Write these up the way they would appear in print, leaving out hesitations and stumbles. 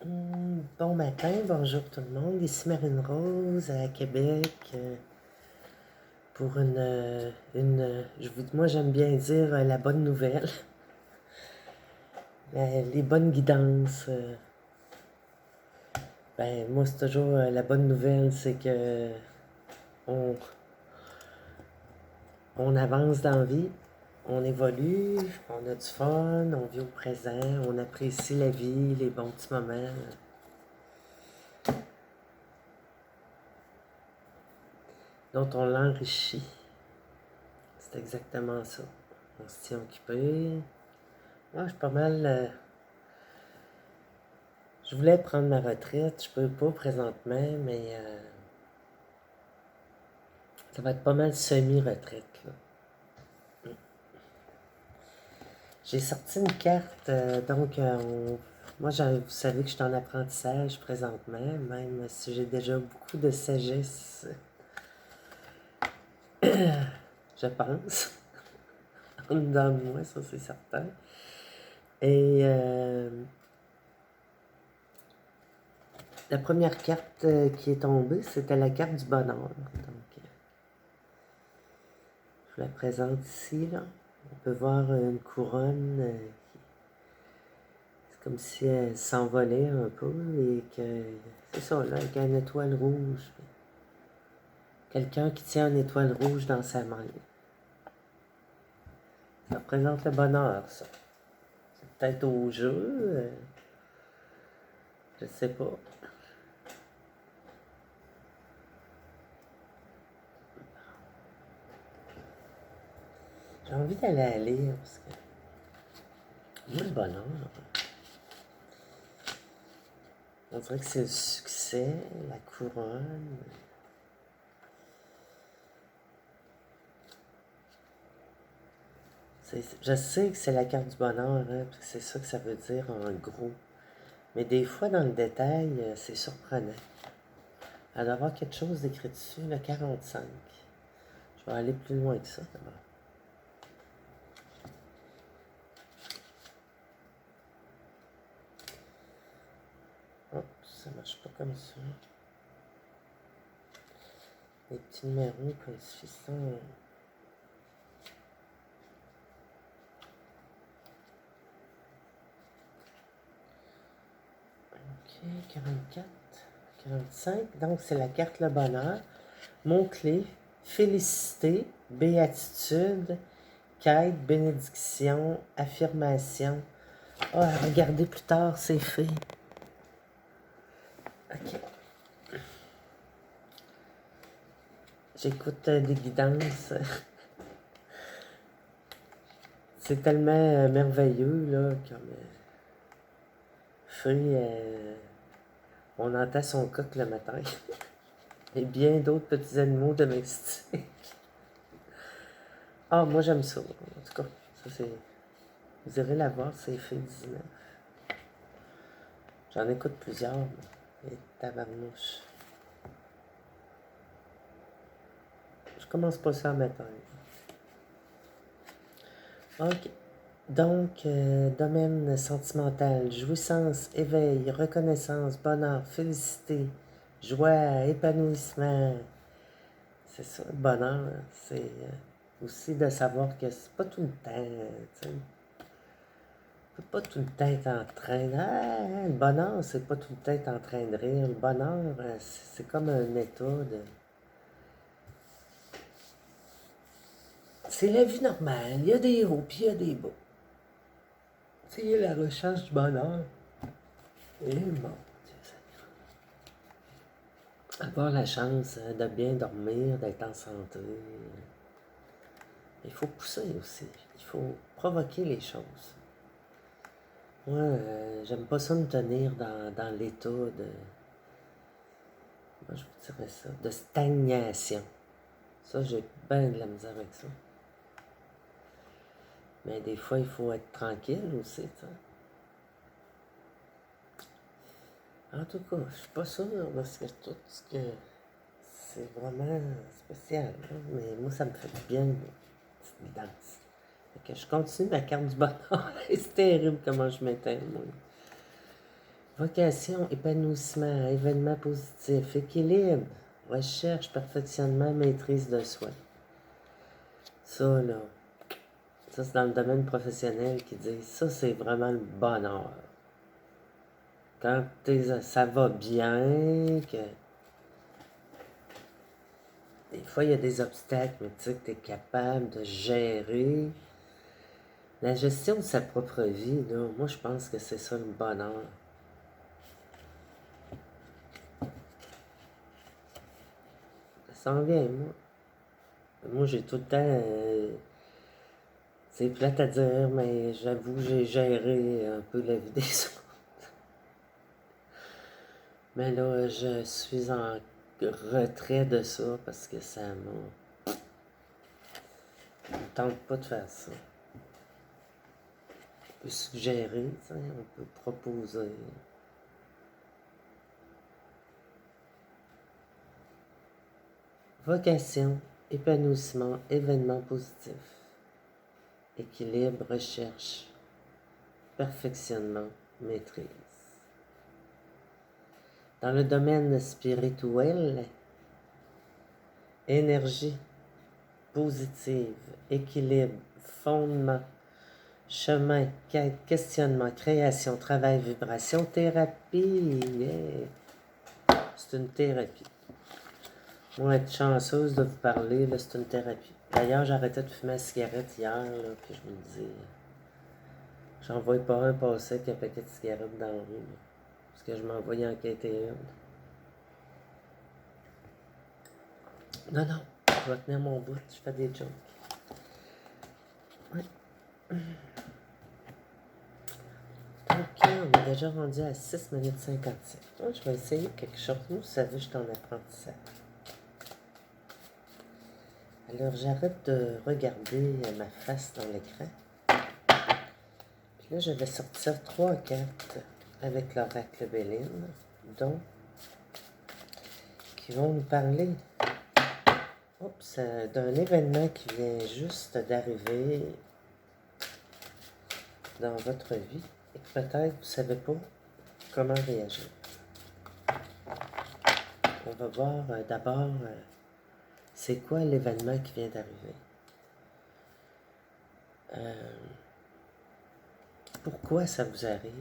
Bon matin, bonjour tout le monde. Ici Marine Rose à Québec pour moi j'aime bien dire la bonne nouvelle, les bonnes guidances. Moi c'est toujours la bonne nouvelle, c'est que on, on avance dans la vie, on évolue, on a du fun, on vit au présent, on apprécie la vie, les bons petits moments. Dont on l'enrichit. C'est exactement ça. On se tient occupé. Moi, je suis pas mal. Je voulais prendre ma retraite. Je peux pas présentement, mais ça va être pas mal semi-retraite, là. J'ai sorti une carte, moi, vous savez que je suis en apprentissage présentement, même si j'ai déjà beaucoup de sagesse, je pense, en dedans de moi, ça c'est certain. Et la première carte qui est tombée, c'était la carte du bonheur. Donc, je la présente ici, là. On peut voir une couronne, c'est comme si elle s'envolait un peu et que, c'est ça, là, avec une étoile rouge. Quelqu'un qui tient une étoile rouge dans sa main. Ça représente le bonheur, ça. C'est peut-être au jeu, je sais pas. J'ai envie d'aller à lire, parce que moi, le bonheur, on dirait que c'est le succès, la couronne. Je sais que c'est la carte du bonheur, hein, parce que c'est ça que ça veut dire en gros. Mais des fois, dans le détail, c'est surprenant. Il doit y avoir quelque chose d'écrit dessus, le 45. Je vais aller plus loin que ça, d'abord. Oh, ça marche pas comme ça. Les petits numéros pas suffisants. Ok, 44, 45. Donc, c'est la carte le bonheur. Mot-clé, félicité, béatitude, quête, bénédiction, affirmation. Ah, regardez plus tard, c'est fait. Ok. J'écoute des guidances. C'est tellement merveilleux, là, comme Feuille, on entend son coq le matin. Et bien d'autres petits animaux domestiques. Ah, moi j'aime ça. En tout cas, ça c'est. Vous irez la voir, c'est fait 19. J'en écoute plusieurs. Et tabarnouche. Je commence pas ça matin. Ok. Donc, domaine sentimental, jouissance, éveil, reconnaissance, bonheur, félicité, joie, épanouissement. C'est ça, le bonheur. C'est aussi de savoir que c'est pas tout le temps, tu sais. On peut pas tout le temps être en train de... Ah, le bonheur, c'est pas tout le temps être en train de rire. Le bonheur, c'est comme un état de... C'est la vie normale. Il y a des hauts, puis il y a des bas. Tu sais, la recherche du bonheur. Et bon, avoir la chance de bien dormir, d'être en santé. Il faut pousser aussi. Il faut provoquer les choses. Moi, j'aime pas ça me tenir dans l'état de... Moi, je vous dirais ça. De stagnation. Ça, j'ai bien de la misère avec ça. Mais des fois, il faut être tranquille aussi, tu sais. En tout cas, je suis pas sûre parce que tout ce que c'est vraiment spécial. Hein? Mais moi, ça me fait du bien, une petite danse. Fait que je continue ma carte du bonheur. C'est terrible comment je m'éteins, moi. Vocation, épanouissement, événement positif, équilibre, recherche, perfectionnement, maîtrise de soi. Ça, là, ça c'est dans le domaine professionnel qui dit, ça c'est vraiment le bonheur. Quand ça va bien, que des fois il y a des obstacles, mais tu sais que tu es capable de gérer. La gestion de sa propre vie, là, moi je pense que c'est ça le bonheur. Ça s'en vient, moi. Moi j'ai tout le temps... c'est plate à dire, mais j'avoue, j'ai géré un peu la vie des autres. Mais là, je suis en retrait de ça parce que ça me tente pas de faire ça. On peut suggérer, on peut proposer. Vocation, épanouissement, événement positif. Équilibre, recherche, perfectionnement, maîtrise. Dans le domaine spirituel, énergie positive, équilibre, fondement, chemin, quête, questionnement, création, travail, vibration, thérapie. Yeah. C'est une thérapie. Moi, être chanceuse de vous parler, c'est une thérapie. D'ailleurs, j'arrêtais de fumer la cigarette hier, là, puis je me disais, j'en voyais pas un passer avec un paquet de cigarettes dans la rue, là, parce que je m'envoyais enquêter une. Non, je vais tenir mon bout, je fais des jokes. Ouais. Ok, on est déjà rendu à 6 minutes 57. Moi, je vais essayer quelque chose. Vous savez, je suis en apprentissage. Alors, j'arrête de regarder ma face dans l'écran. Puis là, je vais sortir 3 cartes avec l'oracle Béline, donc, qui vont nous parler d'un événement qui vient juste d'arriver dans votre vie et que peut-être vous ne savez pas comment réagir. On va voir d'abord c'est quoi l'événement qui vient d'arriver. Pourquoi ça vous arrive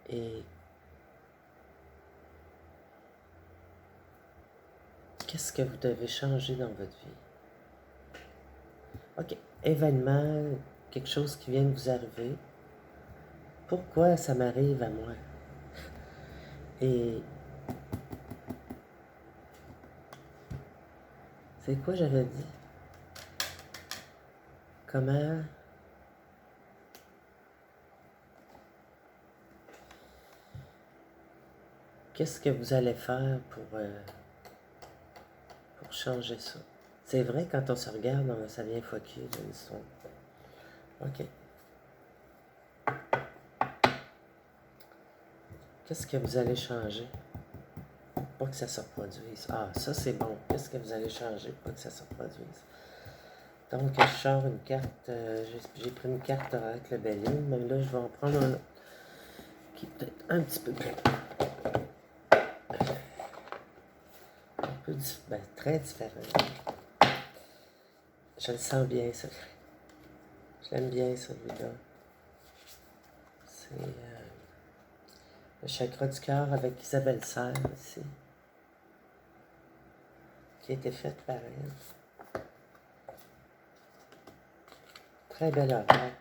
et qu'est-ce que vous devez changer dans votre vie. Ok, événement, quelque chose qui vient de vous arriver. Pourquoi ça m'arrive à moi? Et c'est quoi j'avais dit? Comment? Qu'est-ce que vous allez faire pour changer ça? C'est vrai, quand on se regarde, ça vient foquer l'histoire. Ok. Qu'est-ce que vous allez changer pour pas que ça se reproduise? Ah, ça c'est bon. Qu'est-ce que vous allez changer pour pas que ça se reproduise? Donc, je sors une carte. J'ai pris une carte avec le Béline, mais là, je vais en prendre un autre qui est peut-être un petit peu plus. Très différent. Je le sens bien, ça. Je l'aime bien, celui-là. C'est le chakra du cœur avec Isabelle Serre ici, qui a été faite par elle. Très belle oracle.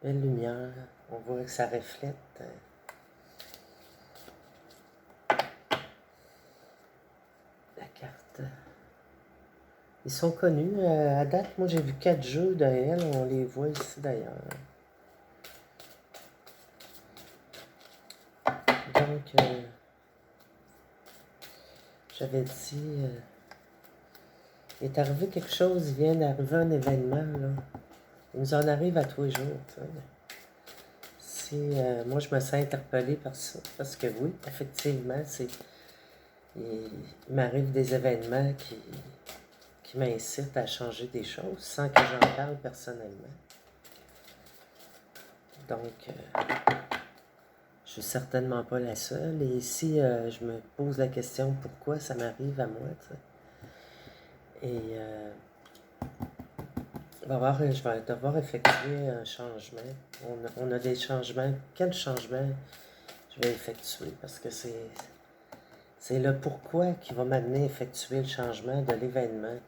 Belle lumière. On voit que ça reflète. La carte. Ils sont connus. À date, moi, j'ai vu 4 jeux de elle. On les voit ici, d'ailleurs. Donc, j'avais dit... il est arrivé quelque chose, il vient d'arriver un événement, là. Il nous en arrive à tous les jours, tu sais. Si, moi, je me sens interpellée par ça, parce que oui, effectivement, il m'arrive des événements qui m'incitent à changer des choses sans que j'en parle personnellement. Donc, Je suis certainement pas la seule. Et ici, je me pose la question pourquoi ça m'arrive à moi, tu sais. Et je vais devoir effectuer un changement. On a des changements. Quel changement je vais effectuer? Parce que c'est le pourquoi qui va m'amener à effectuer le changement de l'événement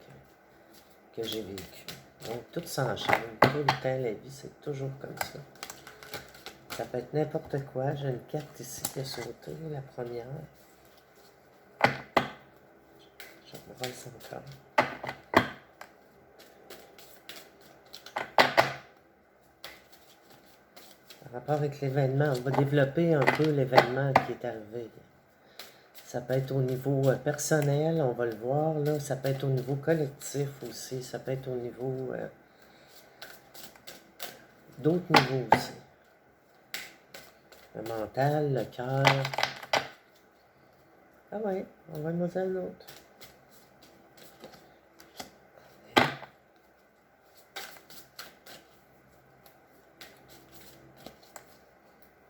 que j'ai vécu. Donc, tout s'enchaîne. Tout le temps, la vie, c'est toujours comme ça. Ça peut être n'importe quoi. J'ai une carte ici qui a sauté, la première. Je rebrasse encore. Par rapport avec l'événement, on va développer un peu l'événement qui est arrivé. Ça peut être au niveau personnel, on va le voir, là. Ça peut être au niveau collectif aussi. Ça peut être au niveau d'autres niveaux aussi. Le mental, le cœur. Ah ouais, on va nous un autre.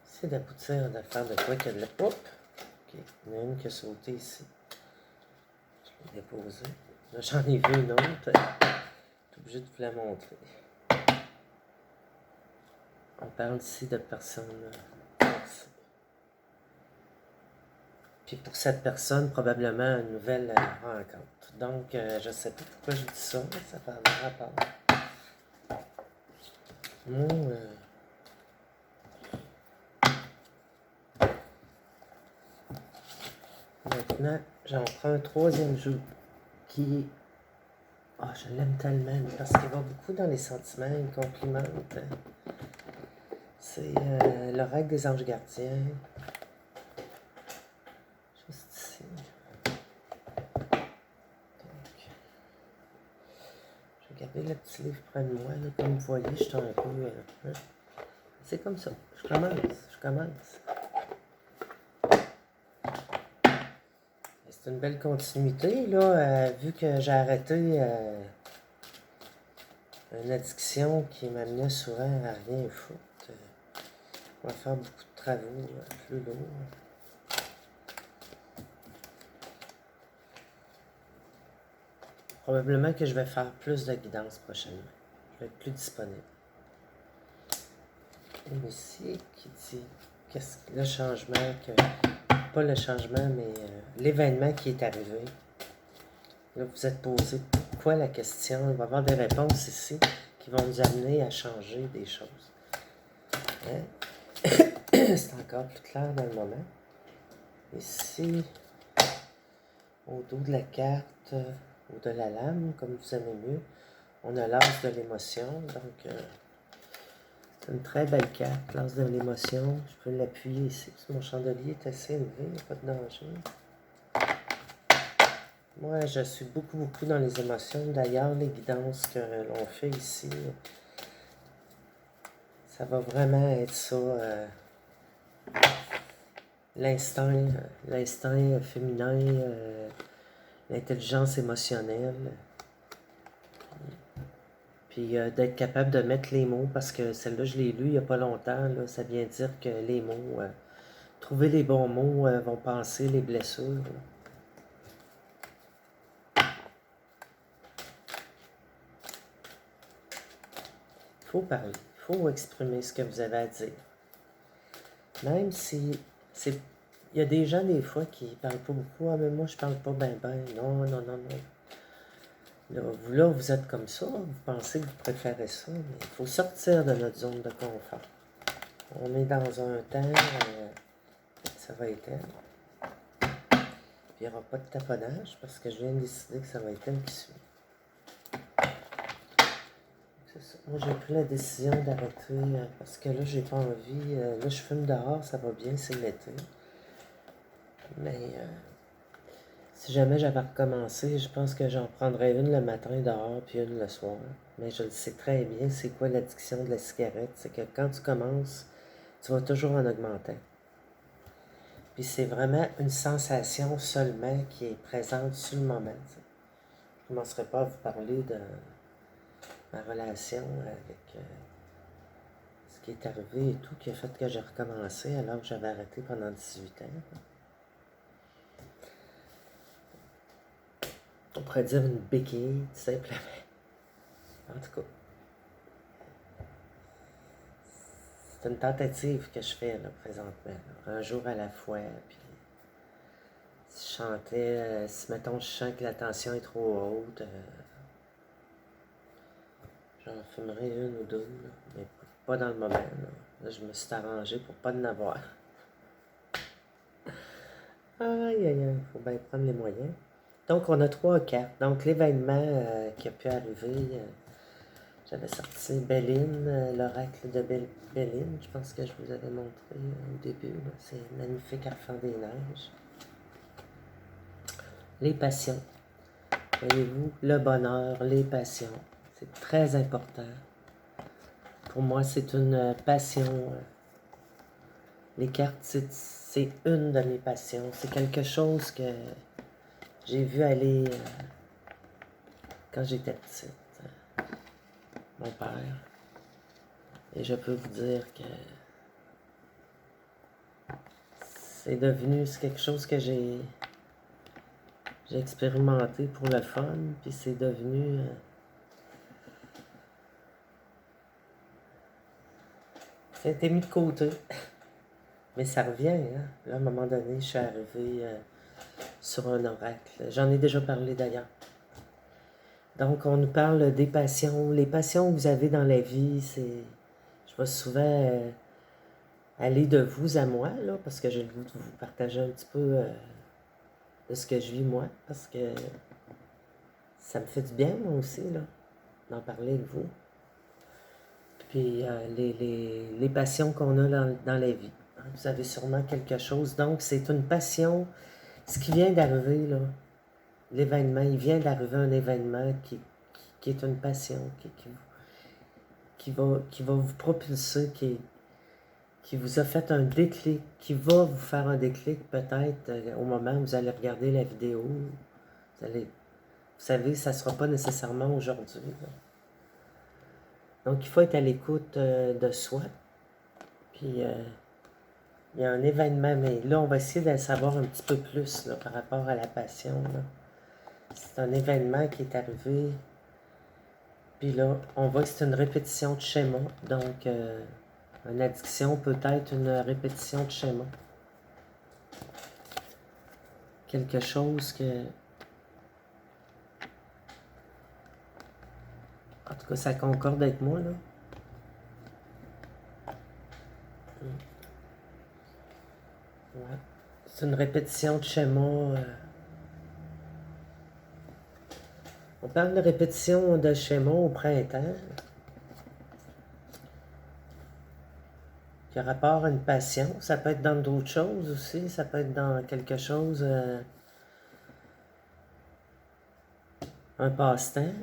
C'est d'aboutir de faire de quoi qu'il y a de la poupe. Ok, il y en a une qui a sauté ici. Je l'ai déposée. Là, j'en ai vu une autre. Je suis obligé de vous la montrer. On parle ici de personnes. Puis pour cette personne, probablement une nouvelle rencontre. Donc, je ne sais pas pourquoi je dis ça, mais ça fait un rapport. Moi, maintenant, j'en prends un troisième jeu qui... Ah, je l'aime tellement parce qu'il va beaucoup dans les sentiments, il complimente. C'est l'oracle des anges gardiens. Juste ici. Je vais garder le petit livre près de moi. Là. Comme vous voyez, je suis un peu... c'est comme ça. Je commence. C'est une belle continuité, là, vu que j'ai arrêté une addiction qui m'amenait souvent à rien foutre. On va faire beaucoup de travaux plus lourds. Probablement que je vais faire plus de guidance prochainement. Je vais être plus disponible. Et ici, qui dit qu'est-ce que le changement, pas le changement, mais l'événement qui est arrivé. Là, vous êtes posé pourquoi la question. Il va y avoir des réponses ici qui vont nous amener à changer des choses. Hein? C'est encore plus clair dans le moment. Ici, au dos de la carte ou de la lame, comme vous aimez mieux, on a l'as de l'émotion. Donc, c'est une très belle carte, l'as de l'émotion. Je peux l'appuyer ici, parce que mon chandelier est assez élevé, il n'y a pas de danger. Moi, je suis beaucoup dans les émotions. D'ailleurs, les guidances que l'on fait ici, ça va vraiment être ça, l'instinct féminin, l'intelligence émotionnelle. Puis d'être capable de mettre les mots, parce que celle-là, je l'ai lue il n'y a pas longtemps, là, ça vient dire que les mots, trouver les bons mots vont passer les blessures. Il faut parler, il faut exprimer ce que vous avez à dire. Même si c'est... Il y a des gens, des fois, qui parlent pas beaucoup. Ah, mais moi, je parle pas ben. Non. Là, vous êtes comme ça. Vous pensez que vous préférez ça. Mais il faut sortir de notre zone de confort. On est dans un temps... ça va être elle. Puis il n'y aura pas de taponnage parce que je viens de décider que ça va être elle qui suit. C'est ça. Moi, j'ai pris la décision d'arrêter parce que là, j'ai pas envie. Là, je fume dehors, ça va bien, c'est l'été. Mais si jamais j'avais recommencé, je pense que j'en prendrais une le matin dehors puis une le soir. Mais je le sais très bien, c'est quoi l'addiction de la cigarette. C'est que quand tu commences, tu vas toujours en augmentant. Puis c'est vraiment une sensation seulement qui est présente sur le moment. T'sais. Je ne commencerai pas à vous parler de ma relation avec ce qui est arrivé et tout, qui a fait que j'ai recommencé alors que j'avais arrêté pendant 18 ans. On pourrait dire une béquille, tout simplement. En tout cas, c'est une tentative que je fais là, présentement. Là. Un jour à la fois. Puis, si je chantais, si mettons je sens que la tension est trop haute, j'en fumerai une ou deux, là, mais pas dans le moment. Là, je me suis arrangé pour pas en avoir. Aïe, aïe, aïe, faut bien prendre les moyens. Donc, on a 3 cartes. Donc, l'événement qui a pu arriver, j'avais sorti Béline, l'oracle de Béline. Je pense que je vous avais montré au début. C'est magnifique Arfan des neiges. Les passions. Voyez-vous, le bonheur, les passions. C'est très important. Pour moi, c'est une passion. Les cartes, c'est une de mes passions. C'est quelque chose que j'ai vu aller quand j'étais petite. Mon père. Et je peux vous dire que c'est devenu quelque chose que j'ai expérimenté pour le fun, puis c'est devenu... ça a été mis de côté. Mais ça revient, hein. Là, à un moment donné, je suis arrivé sur un oracle. J'en ai déjà parlé d'ailleurs. Donc, on nous parle des passions. Les passions que vous avez dans la vie, c'est... Je vais souvent aller de vous à moi, là, parce que j'ai le goût de vous partager un petit peu de ce que je vis, moi, parce que ça me fait du bien, moi aussi, là, d'en parler avec vous. Puis, les passions qu'on a dans la vie. Vous avez sûrement quelque chose. Donc, c'est une passion. Ce qui vient d'arriver, là, l'événement, il vient d'arriver un événement qui est une passion, qui va vous propulser, qui vous a fait un déclic, qui va vous faire un déclic peut-être au moment où vous allez regarder la vidéo. Vous savez, ça ne sera pas nécessairement aujourd'hui. Donc, il faut être à l'écoute de soi. Puis, il y a un événement, mais là, on va essayer de savoir un petit peu plus là, par rapport à la passion. C'est un événement qui est arrivé. Puis là, on voit que c'est une répétition de schéma. Donc, une addiction peut être une répétition de schéma. Quelque chose que... En tout cas, ça concorde avec moi, là. Ouais. C'est une répétition de schéma. On parle de répétition de schéma au printemps. Qui a rapport à une passion. Ça peut être dans d'autres choses aussi. Ça peut être dans quelque chose... un passe-temps.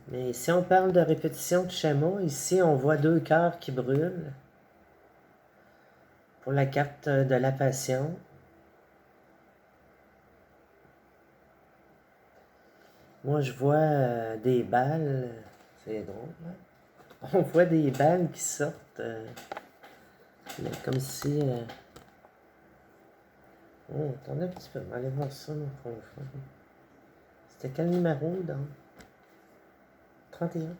Mais si on parle de répétition de schéma, ici, on voit 2 cœurs qui brûlent. Pour la carte de la passion. Moi, je vois des balles. C'est drôle, hein? On voit des balles qui sortent. Comme si... Oh, attendez un petit peu. On va aller voir ça, mon fois. C'était quel numéro, donc? 31.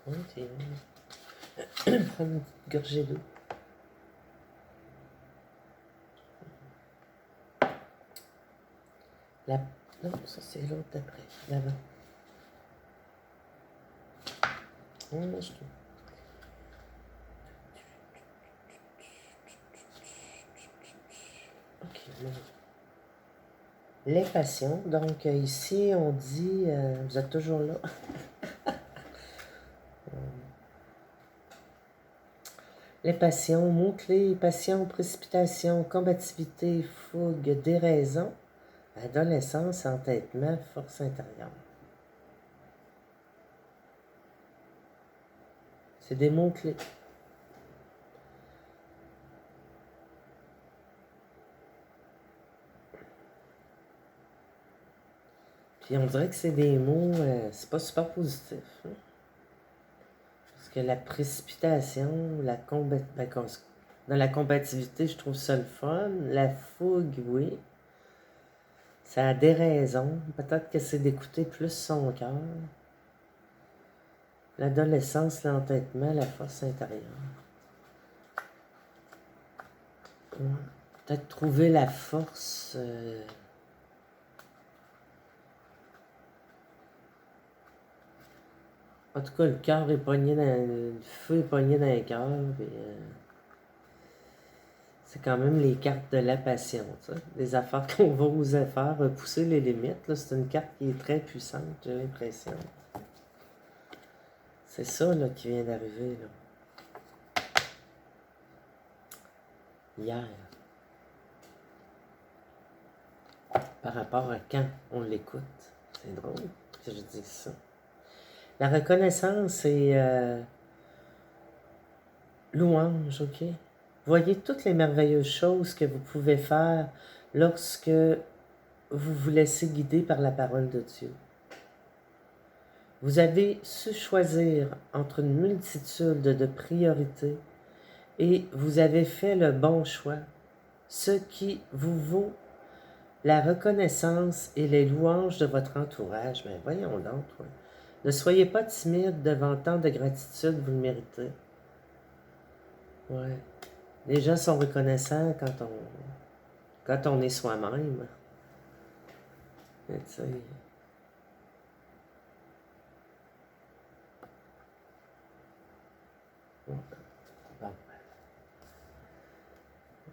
31. Prendre une petite gorgée d'eau. Non, ça c'est l'autre d'après, d'avant. Je trouve. Ok, bon. Les passions. Donc ici, on dit... vous êtes toujours là. Les passions, mots-clés, passion, précipitation, combativité, fougue, déraison, adolescence, entêtement, force intérieure. C'est des mots-clés. Puis on dirait que c'est des mots, c'est pas super positif. Hein? Parce que la précipitation, dans la combativité, je trouve ça le fun. La fougue, oui. Ça a des raisons. Peut-être que c'est d'écouter plus son cœur. L'adolescence, l'entêtement, la force intérieure. Ouais. Peut-être trouver la force. En tout cas, le cœur est pogné le feu est pogné dans le cœur. C'est quand même les cartes de la patience. Hein? Des affaires qu'on va oser faire, pousser les limites. Là, c'est une carte qui est très puissante, j'ai l'impression. C'est ça là, qui vient d'arriver. Hier. Par rapport à quand on l'écoute. C'est drôle que je dise ça. La reconnaissance et louange, ok? Voyez toutes les merveilleuses choses que vous pouvez faire lorsque vous vous laissez guider par la parole de Dieu. Vous avez su choisir entre une multitude de priorités et vous avez fait le bon choix, ce qui vous vaut la reconnaissance et les louanges de votre entourage. Mais voyons donc, toi. Ne soyez pas timide devant tant de gratitude, vous le méritez. Ouais. Les gens sont reconnaissants quand on est soi-même. Tu sais. Bon.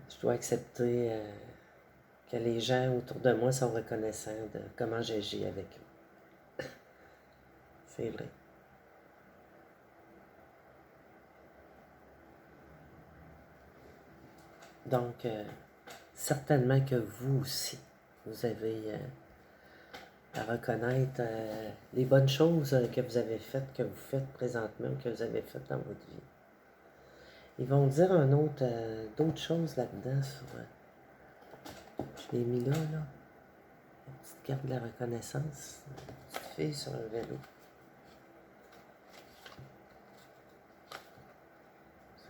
Je dois accepter que les gens autour de moi sont reconnaissants de comment j'agis avec eux. C'est vrai. Donc, certainement que vous aussi, vous avez à reconnaître les bonnes choses que vous avez faites, que vous faites présentement, que vous avez faites dans votre vie. Ils vont dire d'autres choses là-dedans sur... je l'ai mis là. La petite carte de la reconnaissance. Une petite fille sur un vélo.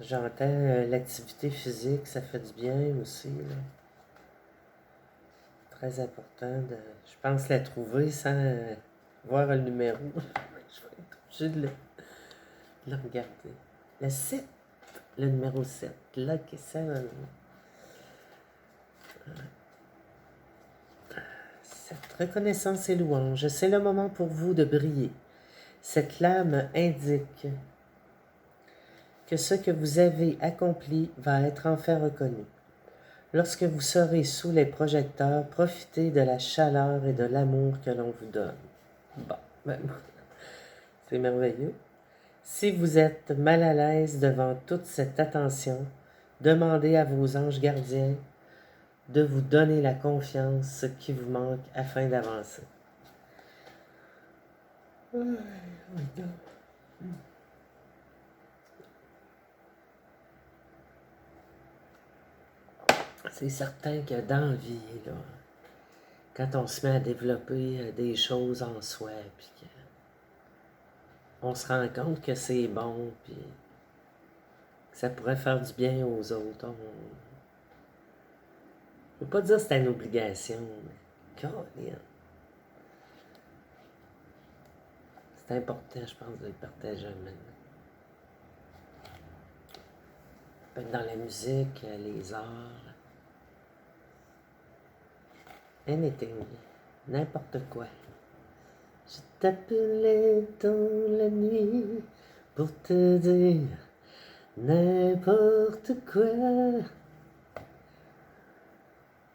J'entends l'activité physique, ça fait du bien aussi. Là. Très important de... Je pense la trouver sans voir le numéro. Je vais être obligé de le regarder. Le 7. Le numéro 7. Lucky 7. Cette reconnaissance et louange, c'est le moment pour vous de briller. Cette lame indique que ce que vous avez accompli va être enfin reconnu. Lorsque vous serez sous les projecteurs, profitez de la chaleur et de l'amour que l'on vous donne. Bon, ben, c'est merveilleux. Si vous êtes mal à l'aise devant toute cette attention, demandez à vos anges gardiens de vous donner la confiance qui vous manque afin d'avancer. C'est certain que dans la vie, là, quand on se met à développer des choses en soi, puis qu'on se rend compte que c'est bon, puis que ça pourrait faire du bien aux autres, je ne veux pas dire que c'est une obligation, mais c'est important, je pense, de le partager maintenant. Ça peut être dans la musique, les arts, anything, n'importe quoi. Je t'appelais dans la nuit pour te dire n'importe quoi.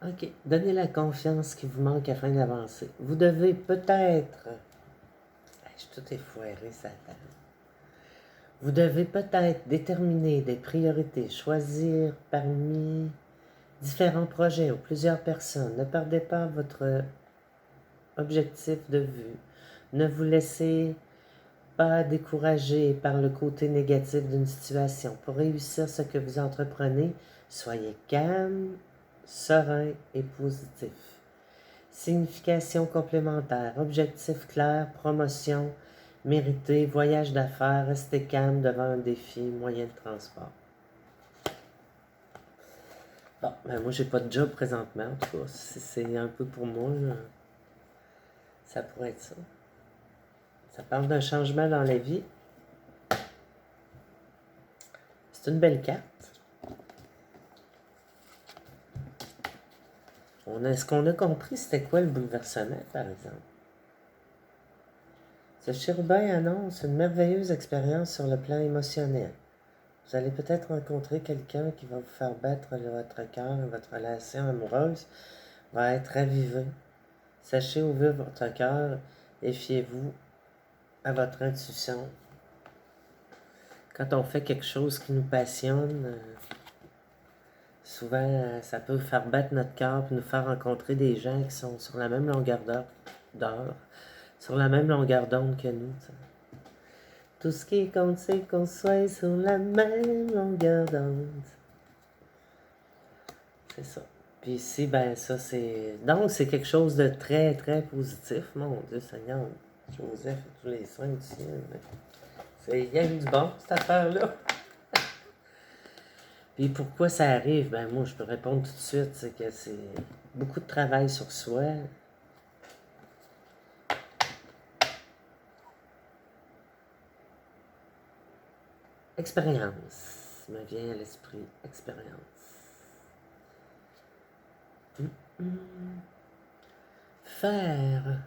Ok, donnez la confiance qui vous manque afin d'avancer. Vous devez peut-être... Je suis tout effoiré, ça table. Vous devez peut-être déterminer des priorités, choisir parmi différents projets ou plusieurs personnes. Ne perdez pas votre objectif de vue. Ne vous laissez pas décourager par le côté négatif d'une situation. Pour réussir ce que vous entreprenez, soyez calme, serein et positif. signification complémentaire, objectif clair, promotion méritée, voyage d'affaires, rester calme devant un défi, moyen de transport. Bon, ben moi, j'ai pas de job présentement, en tout cas. C'est un peu pour moi, là. Ça pourrait être ça. Ça parle d'un changement dans la vie. C'est une belle carte. Ce qu'on a compris, c'était quoi le bouleversement, par exemple? Ce chérubin annonce une merveilleuse expérience sur le plan émotionnel. Vous allez peut-être rencontrer quelqu'un qui va vous faire battre votre cœur et votre relation amoureuse va être ravivée. Sachez ouvrir votre cœur et fiez-vous à votre intuition. Quand on fait quelque chose qui nous passionne, souvent ça peut faire battre notre cœur et nous faire rencontrer des gens qui sont sur la même longueur d'heure, sur la même longueur d'onde que nous. T'sais. Tout ce qui compte, c'est qu'on soit sur la même longueur d'onde. C'est ça. Puis ici, ben ça c'est... Donc c'est quelque chose de très, très positif. Mon Dieu Seigneur, Joseph et tous les soins du ciel. C'est rien du bon, cette affaire-là. Puis pourquoi ça arrive? Ben moi, je peux répondre tout de suite. C'est que c'est beaucoup de travail sur soi. Expérience me vient à l'esprit. Expérience. Faire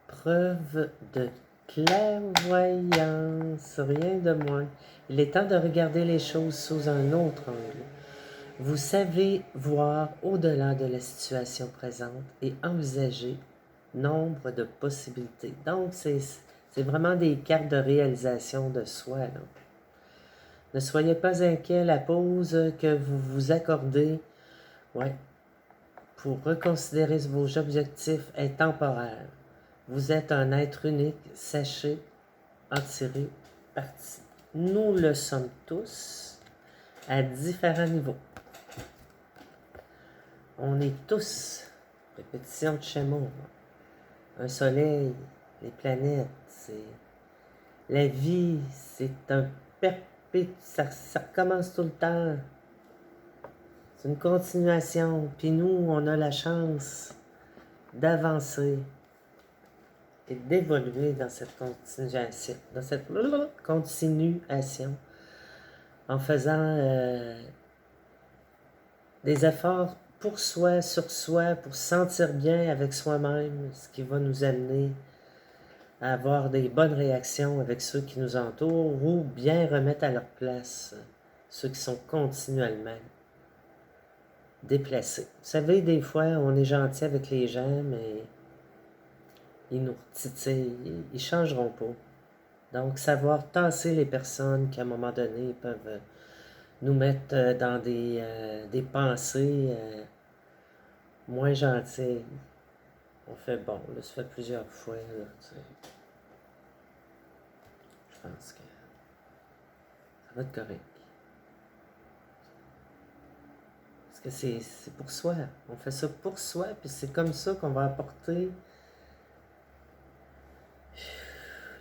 preuve de clairvoyance, rien de moins. Il est temps de regarder les choses sous un autre angle. Vous savez voir au-delà de la situation présente et envisager nombre de possibilités. Donc, c'est vraiment des cartes de réalisation de soi, là. Ne soyez pas inquiet, la pause que vous vous accordez, pour reconsidérer vos objectifs est temporaire. Vous êtes un être unique, sachez en tirer parti. Nous le sommes tous à différents niveaux. On est tous, répétition de schéma, un soleil, les planètes, c'est la vie, c'est un perpétuel, ça recommence tout le temps. C'est une continuation. Puis nous, on a la chance d'avancer et d'évoluer dans cette continuation, en faisant des efforts pour soi, sur soi, pour se sentir bien avec soi-même, ce qui va nous amener à avoir des bonnes réactions avec ceux qui nous entourent ou bien remettre à leur place ceux qui sont continuellement déplacés. Vous savez, des fois, on est gentil avec les gens, mais ils nous titillent, ils ne changeront pas. Donc, savoir tasser les personnes qui, à un moment donné, peuvent nous mettre dans des pensées moins gentilles. On fait bon, là, ça fait plusieurs fois, là, tu sais. Je pense que ça va être correct. Parce que c'est pour soi. On fait ça pour soi, puis c'est comme ça qu'on va apporter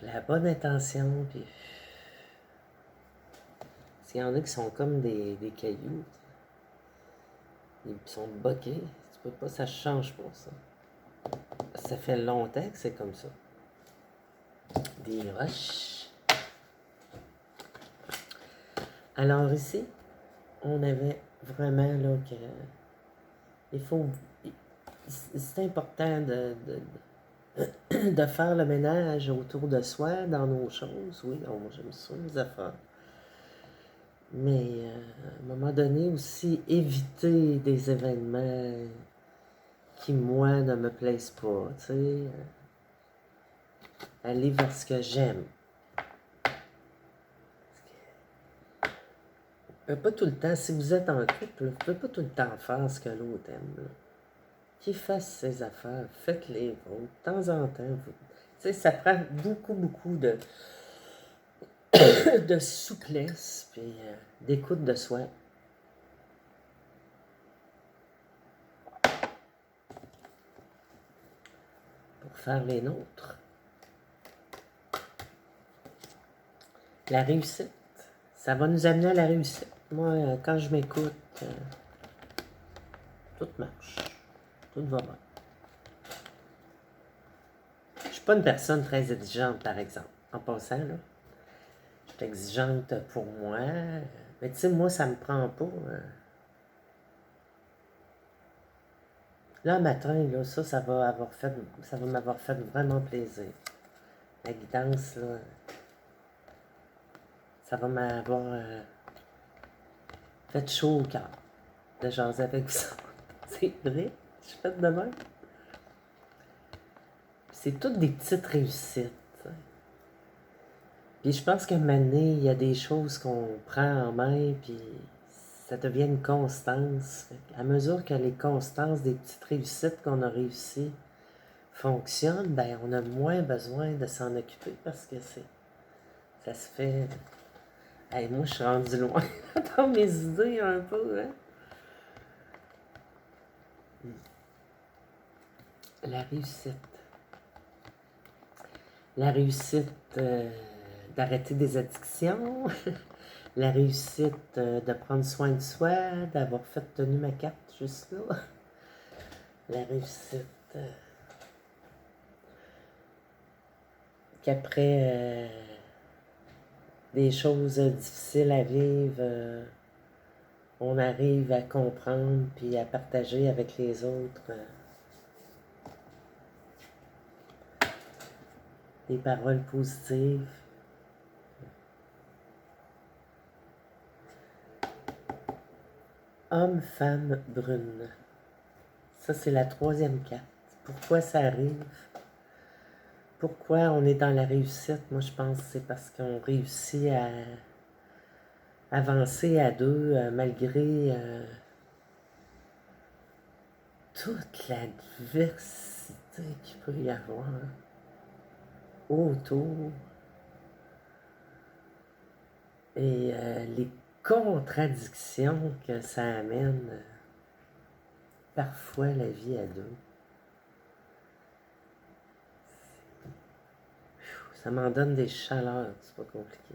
la bonne intention, puis s'il y en a qui sont comme des cailloux, ils sont boqués, tu peux pas, ça change pas, ça. Ça fait longtemps que c'est comme ça. Des roches. Alors ici, on avait vraiment là que il faut, c'est important de faire le ménage autour de soi, dans nos choses. Oui, j'aime ça, les affaires. Mais à un moment donné aussi, éviter des événements qui, moi, ne me plaisent pas. Tu sais, aller vers ce que j'aime. Vous ne pouvez pas tout le temps, si vous êtes en couple, vous ne pouvez pas tout le temps faire ce que l'autre aime. Là. Qu'il fasse ses affaires, faites-les vôtres, de temps en temps. Tu sais, ça prend beaucoup, beaucoup de de souplesse, puis d'écoute de soi. faire les nôtres. La réussite. Ça va nous amener à la réussite. Moi, quand je m'écoute, tout marche. Tout va bien. Je suis pas une personne très exigeante, par exemple. En passant, là. Je suis exigeante pour moi. Mais tu sais, moi, ça me prend pas. Là, matin, là, ça va m'avoir fait vraiment plaisir. La guidance, là, ça va m'avoir fait chaud au cœur de jaser avec vous. C'est vrai, je suis faite de même. C'est toutes des petites réussites. Puis je pense qu'à un moment donné, il y a des choses qu'on prend en main, puis ça devient une constance. À mesure que les constances des petites réussites qu'on a réussies fonctionnent, ben on a moins besoin de s'en occuper parce que ça se fait. Hey, moi, je suis rendu loin dans mes idées un peu. Hein? La réussite. La réussite d'arrêter des addictions. La réussite de prendre soin de soi, d'avoir fait tenir ma carte juste là. La réussite qu'après des choses difficiles à vivre, on arrive à comprendre puis à partager avec les autres des paroles positives. Homme, femme, brune. Ça, c'est la 3e carte. Pourquoi ça arrive? Pourquoi on est dans la réussite? Moi, je pense que c'est parce qu'on réussit à avancer à deux malgré toute la diversité qu'il peut y avoir autour et les contradictions que ça amène parfois la vie à deux. Ça m'en donne des chaleurs, c'est pas compliqué.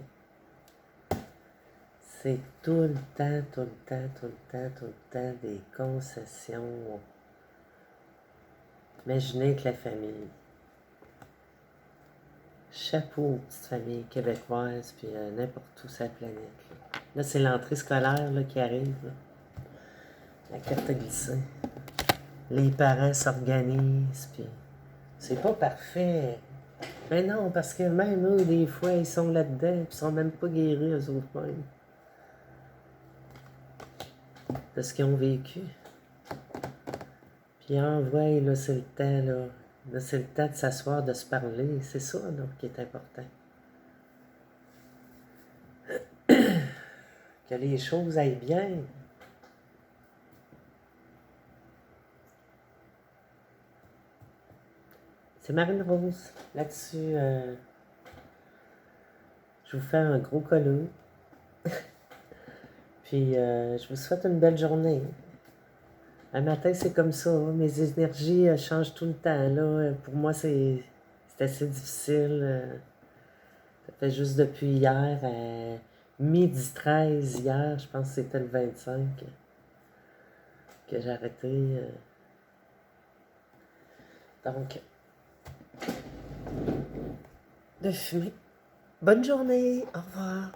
C'est tout le temps des concessions. Imaginez que la famille. Chapeau aux petites familles québécoises, puis n'importe où sur la planète. Là, c'est l'entrée scolaire là, qui arrive. Là. La carte glissée. Les parents s'organisent, puis c'est pas parfait. Mais non, parce que même eux, des fois, ils sont là-dedans, puis ils sont même pas guéris, eux autres mêmes. De ce qu'ils ont vécu. Puis envoie, là, c'est le temps, là. Là, c'est le temps de s'asseoir, de se parler. C'est ça, là, qui est important. Que les choses aillent bien. C'est Marine Rose. Là-dessus, je vous fais un gros colleux. Puis, je vous souhaite une belle journée. Un matin, c'est comme ça. Mes énergies changent tout le temps. Là. Pour moi, c'est assez difficile. Ça fait juste depuis hier, midi 13 hier, je pense que c'était le 25, que j'ai arrêté. Donc, de fumer. Bonne journée. Au revoir.